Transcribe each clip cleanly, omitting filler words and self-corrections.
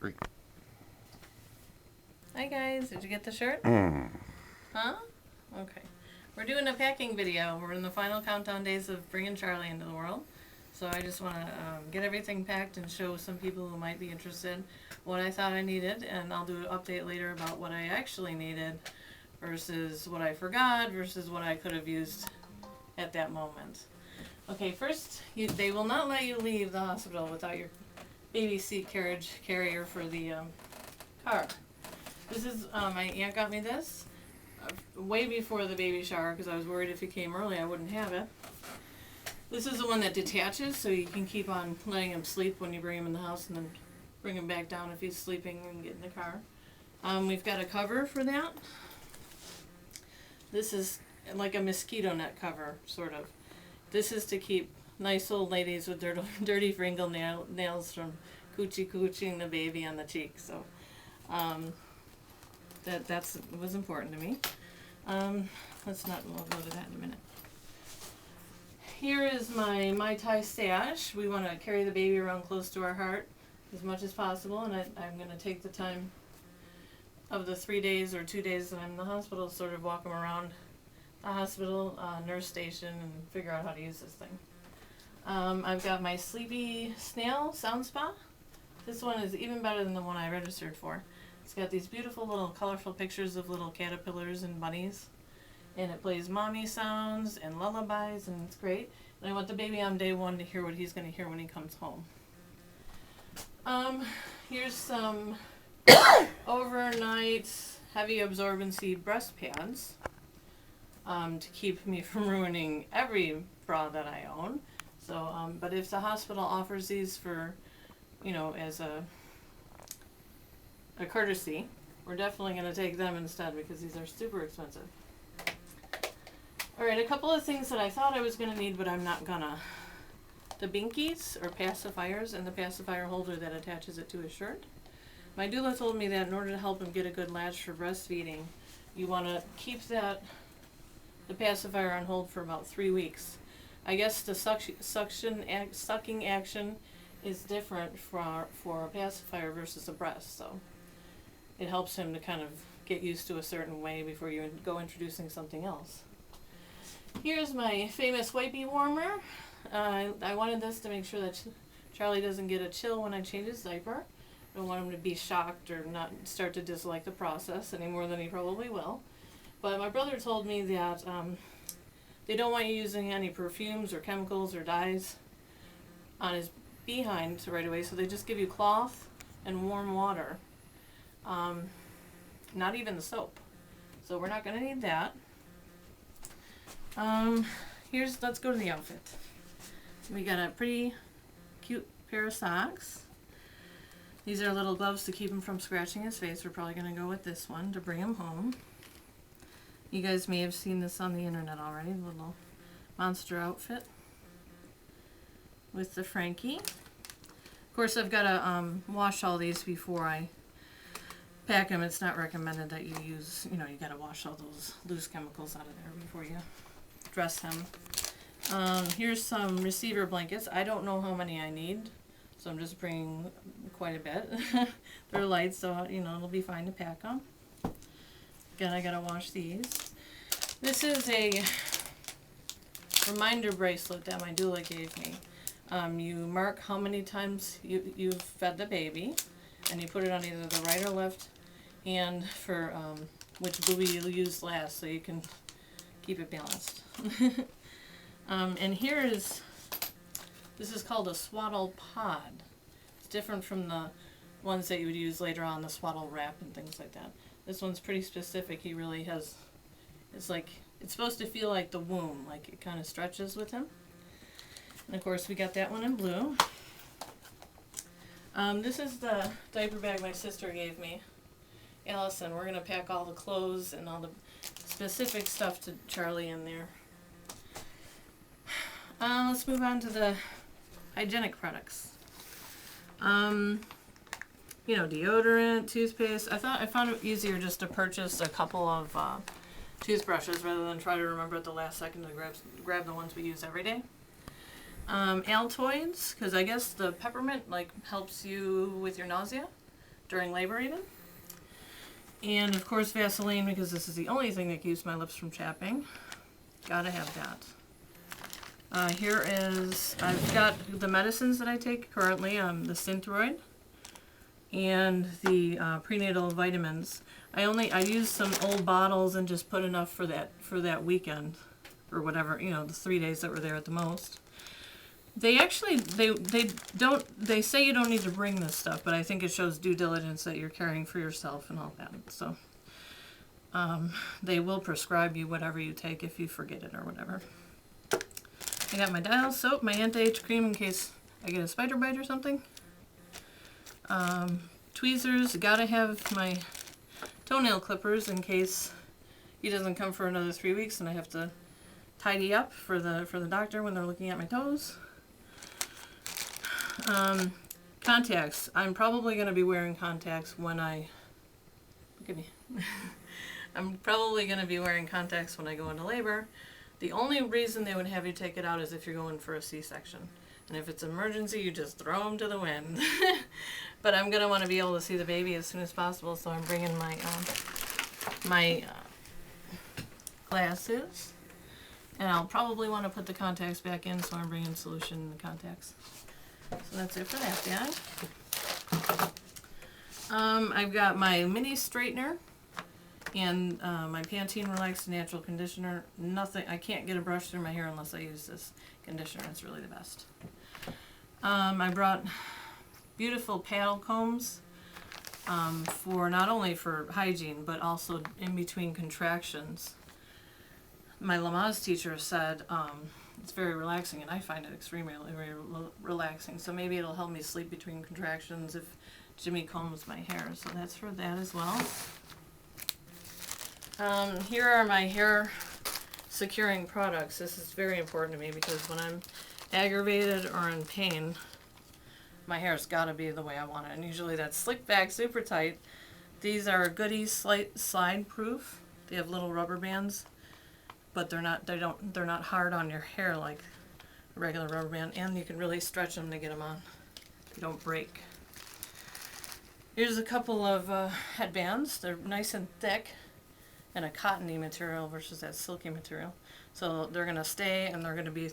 3. Hi guys, did you get the shirt? Huh? Okay. We're doing a packing video. We're in the final countdown days of bringing Charlie into the world. So I just want to get everything packed and show some people who might be interested what I thought I needed. And I'll do an update later about what I actually needed versus what I forgot versus what I could have used at that moment. Okay, first, they will not let you leave the hospital without your baby seat carrier for the car. This is, my aunt got me this way before the baby shower because I was worried if he came early I wouldn't have it. This is the one that detaches so you can keep on letting him sleep when you bring him in the house and then bring him back down if he's sleeping and get in the car. We've got a cover for that. This is like a mosquito net cover, sort of. This is to keep nice old ladies with dirty fingernails from coochie-cooching the baby on the cheek. So that was important to me. We'll go to that in a minute. Here is my Mai Tai stash. We want to carry the baby around close to our heart as much as possible, and I'm going to take the time of the 3 days or 2 days that I'm in the hospital, sort of walk him around the hospital, nurse station, and figure out how to use this thing. I've got my Sleepy Snail Sound Spa. This one is even better than the one I registered for. It's got these beautiful little colorful pictures of little caterpillars and bunnies. And it plays mommy sounds and lullabies, and it's great. And I want the baby on day 1 to hear what he's going to hear when he comes home. Here's some overnight heavy absorbency breast pads to keep me from ruining every bra that I own. So, but if the hospital offers these for, as a courtesy, we're definitely going to take them instead because these are super expensive. Alright, a couple of things that I thought I was going to need, but I'm not gonna. The binkies, or pacifiers, and the pacifier holder that attaches it to his shirt. My doula told me that in order to help him get a good latch for breastfeeding, you want to keep the pacifier on hold for about 3 weeks. I guess the sucking action is different for a pacifier versus a breast, so it helps him to kind of get used to a certain way before you go introducing something else. Here's my famous wipey warmer. I wanted this to make sure that Charlie doesn't get a chill when I change his diaper. I don't want him to be shocked or not start to dislike the process any more than he probably will. But my brother told me that they don't want you using any perfumes or chemicals or dyes on his behind right away, so they just give you cloth and warm water. Not even the soap. So we're not going to need that. Let's go to the outfit. We got a pretty cute pair of socks. These are little gloves to keep him from scratching his face. We're probably going to go with this one to bring him home. You guys may have seen this on the internet already, the little monster outfit with the Frankie. Of course, I've got to wash all these before I pack them. It's not recommended that you use, you got to wash all those loose chemicals out of there before you dress him. Here's some receiver blankets. I don't know how many I need, so I'm just bringing quite a bit. They're light, so it'll be fine to pack them. Again, I gotta wash these. This is a reminder bracelet that my doula gave me. You mark how many times you've fed the baby, and you put it on either the right or left hand for which buoy you'll use last, so you can keep it balanced. And this is called a swaddle pod. It's different from the ones that you would use later on, the swaddle wrap and things like that. This one's pretty specific. He really has, it's supposed to feel like the womb, like it kind of stretches with him. And of course we got that one in blue. This is the diaper bag my sister gave me, Allison. We're going to pack all the clothes and all the specific stuff to Charlie in there. Let's move on to the hygienic products. Deodorant, toothpaste. I found it easier just to purchase a couple of toothbrushes rather than try to remember at the last second to grab the ones we use every day. Altoids, because I guess the peppermint helps you with your nausea. during labor even. And of course Vaseline, because this is the only thing that keeps my lips from chapping. Gotta have that. Here is, I've got the medicines that I take currently, the Synthroid and the prenatal vitamins. I used some old bottles and just put enough for that weekend or whatever, the 3 days that were there at the most. They actually, they say you don't need to bring this stuff, but I think it shows due diligence that you're caring for yourself and all that. So they will prescribe you whatever you take if you forget it or whatever. I got my dial soap, my anti-itch cream in case I get a spider bite or something. Tweezers, gotta have my toenail clippers in case he doesn't come for another 3 weeks and I have to tidy up for the doctor when they're looking at my toes. Contacts. I'm probably going to be wearing contacts when I... Look at me. I'm probably going to be wearing contacts when I go into labor. The only reason they would have you take it out is if you're going for a C-section. And if it's an emergency, you just throw them to the wind. But I'm going to want to be able to see the baby as soon as possible, so I'm bringing my glasses. And I'll probably want to put the contacts back in, so I'm bringing solution in the contacts. So that's it for that bag. I've got my mini straightener and my Pantene Relax Natural Conditioner. Nothing, I can't get a brush through my hair unless I use this conditioner. It's really the best. I brought beautiful paddle combs for not only for hygiene, but also in between contractions. My Lamaze teacher said it's very relaxing, and I find it extremely relaxing. So maybe it'll help me sleep between contractions if Jimmy combs my hair. So that's for that as well. Here are my hair securing products. This is very important to me because when I'm aggravated or in pain, my hair's got to be the way I want it. And usually that's slick back, super tight. These are Goodies slide proof. They have little rubber bands, but they're not hard on your hair like a regular rubber band, and you can really stretch them to get them on. They don't break. Here's a couple of headbands. They're nice and thick and a cottony material versus that silky material. So they're going to stay, and they're going to be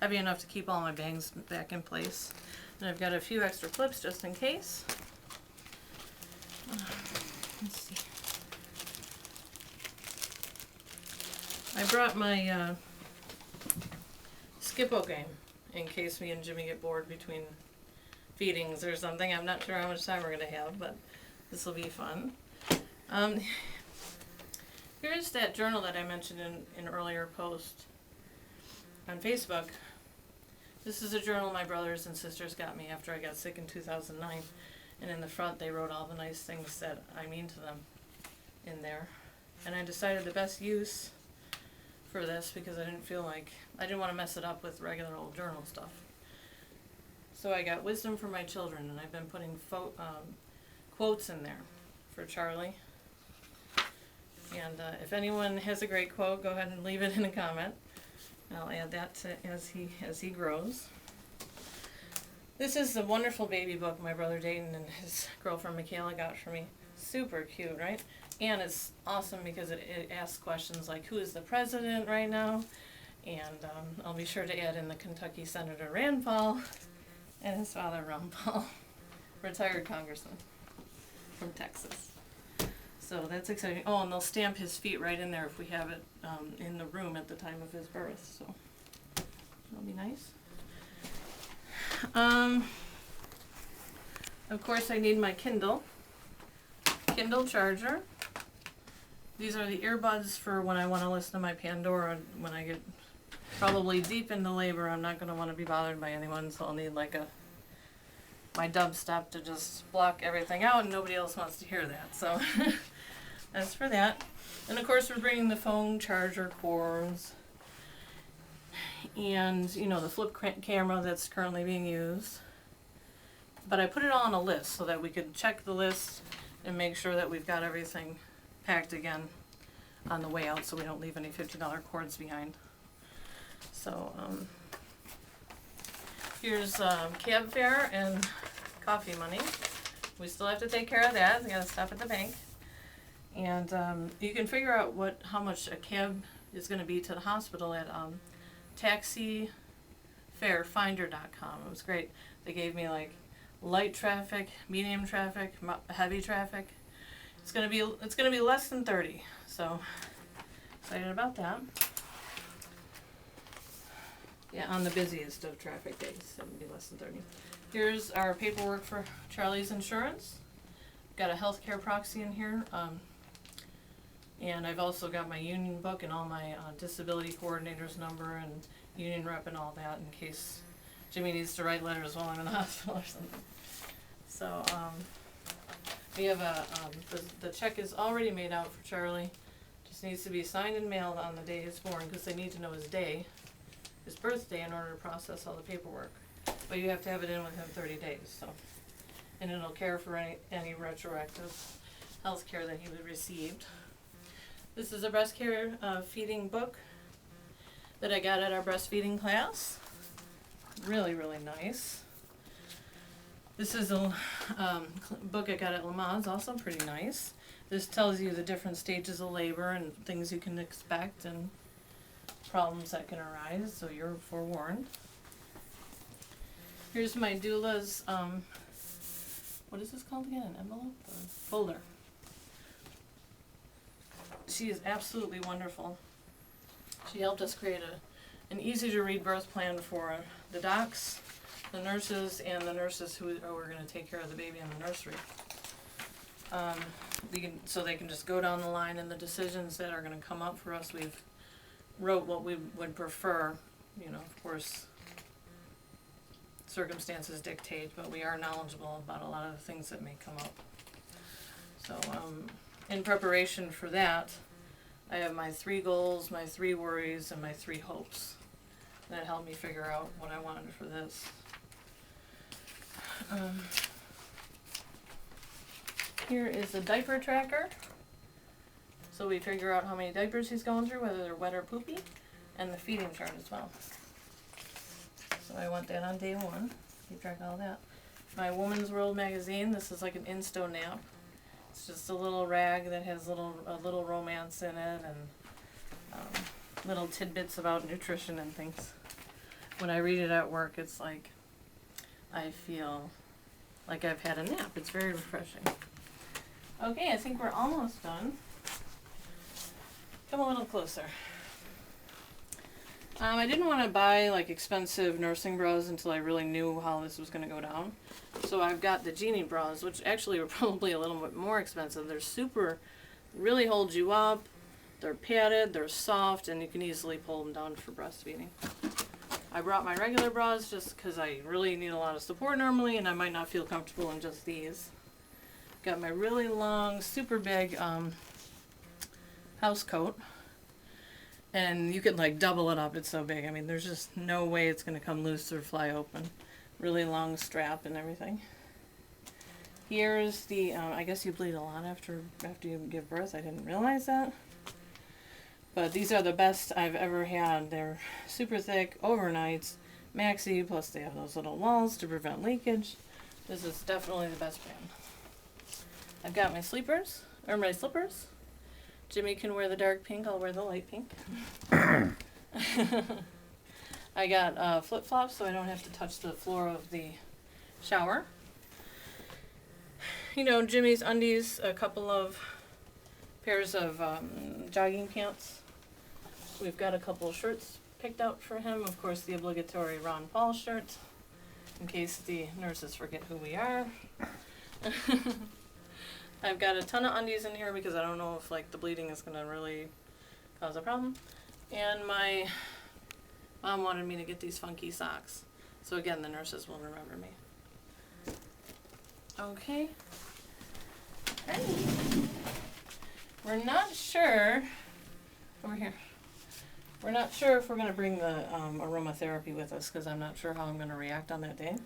heavy enough to keep all my bangs back in place. And I've got a few extra clips just in case. Let's see. I brought my Skip-O game in case me and Jimmy get bored between feedings or something. I'm not sure how much time we're going to have, but this will be fun. Here's that journal that I mentioned in an earlier post on Facebook. This is a journal my brothers and sisters got me after I got sick in 2009. And in the front they wrote all the nice things that I mean to them in there. And I decided the best use for this, because I didn't want to mess it up with regular old journal stuff. So I got Wisdom for My Children, and I've been putting quotes in there for Charlie. And if anyone has a great quote, go ahead and leave it in a comment. I'll add that to, as he grows. This is the wonderful baby book my brother Dayton and his girlfriend Michaela got for me. Super cute, right? And it's awesome because it asks questions like, who is the president right now? And I'll be sure to add in the Kentucky Senator Rand Paul and his father Ron Paul, retired congressman from Texas. So that's exciting. Oh, and they'll stamp his feet right in there if we have it in the room at the time of his birth. So that'll be nice. Of course, I need my Kindle charger. These are the earbuds for when I want to listen to my Pandora when I get probably deep into labor. I'm not going to want to be bothered by anyone, so I'll need like my dubstep to just block everything out, and nobody else wants to hear that. So that's for that. And of course, we're bringing the phone charger cords and the flip camera that's currently being used. But I put it all on a list so that we could check the list and make sure that we've got everything packed again on the way out, so we don't leave any $50 cords behind. So here's cab fare and coffee money we still have to take care of that. We gotta stop at the bank. And you can figure out how much a cab is gonna be to the hospital at taxifarefinder.com. It was great. They gave me like light traffic, medium traffic, heavy traffic. It's gonna be less than 30. So excited about that. Yeah, on the busiest of traffic days, it would be less than 30. Here's our paperwork for Charlie's insurance. Got a healthcare proxy in here. And I've also got my union book and all my disability coordinator's number and union rep and all that in case Jimmy needs to write letters while I'm in the hospital or something. So we have the check is already made out for Charlie. Just needs to be signed and mailed on the day he's born because they need to know his birthday in order to process all the paperwork. But you have to have it in within 30 days. So, and it'll care for any retroactive health care that he received. This is a breast care feeding book that I got at our breastfeeding class. Really, really nice. This is a book I got at Lamaze, also pretty nice. This tells you the different stages of labor and things you can expect and problems that can arise, so you're forewarned. Here's my doula's, what is this called again? An envelope? Or folder. She is absolutely wonderful. She helped us create an easy-to-read birth plan for the docs, the nurses, and the nurses who are going to take care of the baby in the nursery. So they can just go down the line, and the decisions that are going to come up for us, we've wrote what we would prefer. You know, of course, circumstances dictate, but we are knowledgeable about a lot of the things that may come up. So in preparation for that, I have my 3 goals, my 3 worries, and my 3 hopes. That helped me figure out what I wanted for this. Here is a diaper tracker. So we figure out how many diapers he's going through, whether they're wet or poopy, and the feeding chart as well. So I want that on day 1. Keep track of all that. My Woman's World magazine. This is like an Insto nap. It's just a little rag that has a little romance in it and little tidbits about nutrition and things. When I read it at work, it's like I feel like I've had a nap. It's very refreshing. Okay, I think we're almost done. Come a little closer. I didn't want to buy like expensive nursing bras until I really knew how this was going to go down. So I've got the Genie bras, which actually are probably a little bit more expensive. They're really hold you up. They're padded, they're soft, and you can easily pull them down for breastfeeding. I brought my regular bras just because I really need a lot of support normally, and I might not feel comfortable in just these. Got my really long, super big house coat. And you could like double it up, it's so big. I mean, there's just no way it's going to come loose or fly open. Really long strap and everything. Here's the, I guess you bleed a lot after you give birth. I didn't realize that. But these are the best I've ever had. They're super thick, overnights, maxi, plus they have those little walls to prevent leakage. This is definitely the best brand. I've got my slippers. Jimmy can wear the dark pink, I'll wear the light pink. I got flip-flops so I don't have to touch the floor of the shower. You know, Jimmy's undies, a couple of pairs of jogging pants. We've got a couple of shirts picked out for him. Of course, the obligatory Ron Paul shirt, in case the nurses forget who we are. I've got a ton of undies in here because I don't know if like the bleeding is going to really cause a problem. And my mom wanted me to get these funky socks. So again, the nurses will remember me. Okay. We're not sure, over here, we're not sure if we're going to bring the aromatherapy with us because I'm not sure how I'm going to react on that day.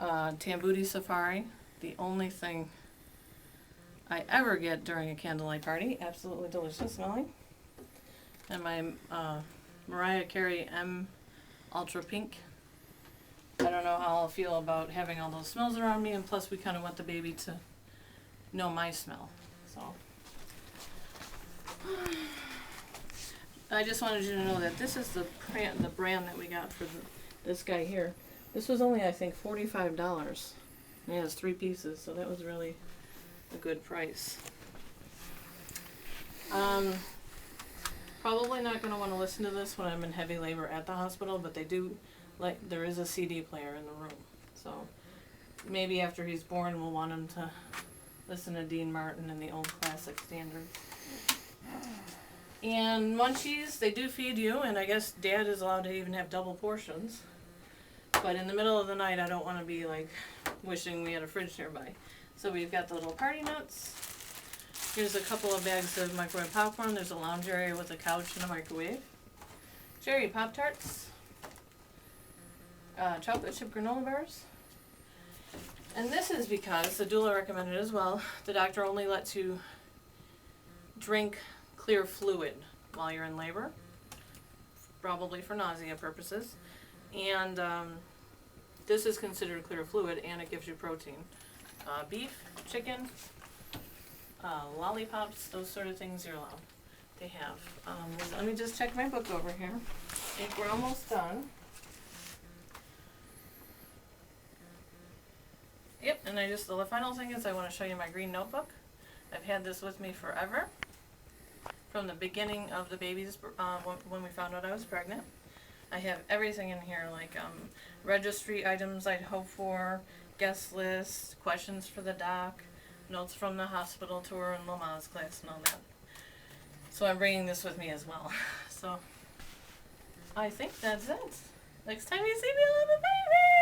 Tambuti Safari. The only thing I ever get during a candlelight party. Absolutely delicious smelling. And my Mariah Carey M Ultra Pink I don't know how I'll feel about having all those smells around me, and plus we kind of want the baby to know my smell. So I just wanted you to know that this is the brand that we got for this guy here. This was only, I think, $45. And it has 3 pieces, so that was really a good price. Probably not going to want to listen to this when I'm in heavy labor at the hospital, but they do, like, there is a CD player in the room. So maybe after he's born we'll want him to listen to Dean Martin and the old classic standards. And munchies, they do feed you, and I guess Dad is allowed to even have double portions. But in the middle of the night, I don't want to be like wishing we had a fridge nearby. So we've got the little party nuts. Here's a couple of bags of microwave popcorn. There's a lounge area with a couch and a microwave. Cherry Pop-Tarts. Chocolate chip granola bars. And this is because the doula recommended as well. The doctor only lets you drink clear fluid while you're in labor, probably for nausea purposes. And this is considered clear fluid, and it gives you protein. Beef, chicken, lollipops, those sort of things you're allowed to have. Let me just check my book over here. I think we're almost done. Yep, and the final thing is I want to show you my green notebook. I've had this with me forever. From the beginning of the baby's, when we found out I was pregnant. I have everything in here, like registry items I'd hope for, guest lists, questions for the doc, notes from the hospital tour and Lama's class and all that. So I'm bringing this with me as well. So I think that's it. Next time you see me, I'll have a baby!